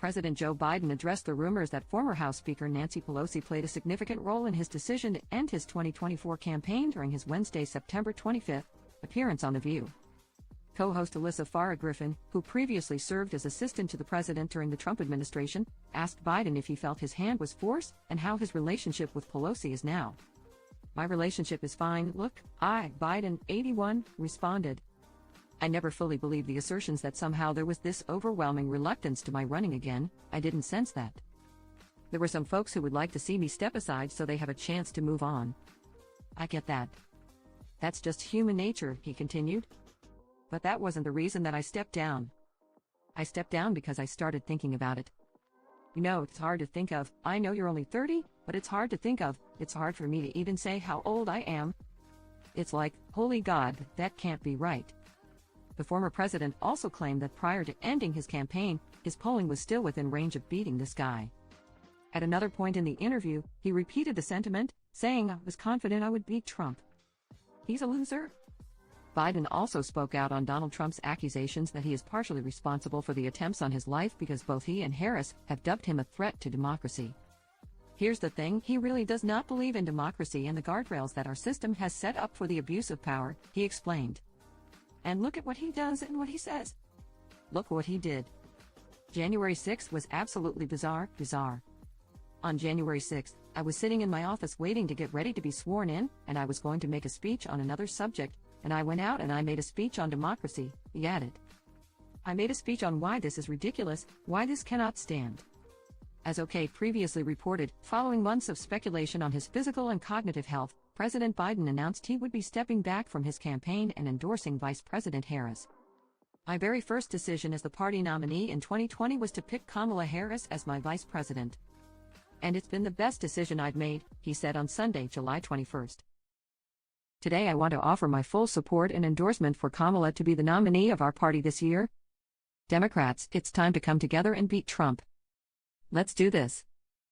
President Joe Biden addressed the rumors that former House Speaker Nancy Pelosi played a significant role in his decision to end his 2024 campaign during his Wednesday, September 25 appearance on The View. Co-host Alyssa Farah Griffin, who previously served as assistant to the president during the Trump administration, asked Biden if he felt his hand was forced and how his relationship with Pelosi is now. "My relationship is fine, look, Biden, 81, responded. I never fully believed the assertions that somehow there was this overwhelming reluctance to my running again. I didn't sense that. There were some folks who would like to see me step aside so they have a chance to move on. I get that. That's just human nature," he continued. "But that wasn't the reason that I stepped down. I stepped down because I started thinking about it. You know, it's hard to think of. I know you're only 30, but it's hard to think of. It's hard for me to even say how old I am. It's like, holy God, that can't be right." The former president also claimed that prior to ending his campaign, his polling was still within range of beating this guy. At another point in the interview, he repeated the sentiment, saying, "I was confident I would beat Trump. He's a loser." Biden also spoke out on Donald Trump's accusations that he is partially responsible for the attempts on his life because both he and Harris have dubbed him a threat to democracy. "Here's the thing, he really does not believe in democracy and the guardrails that our system has set up for the abuse of power," he explained. "And look at what he does and what he says. Look what he did. January 6th was absolutely bizarre. On January 6th, I was sitting in my office waiting to get ready to be sworn in, and I was going to make a speech on another subject, and I went out and I made a speech on democracy," he added. "I made a speech on why this is ridiculous, why this cannot stand." As OK previously reported, following months of speculation on his physical and cognitive health, President Biden announced he would be stepping back from his campaign and endorsing Vice President Harris. "My very first decision as the party nominee in 2020 was to pick Kamala Harris as my vice president. And it's been the best decision I've made," he said on Sunday, July 21. "Today I want to offer my full support and endorsement for Kamala to be the nominee of our party this year. Democrats, it's time to come together and beat Trump. Let's do this."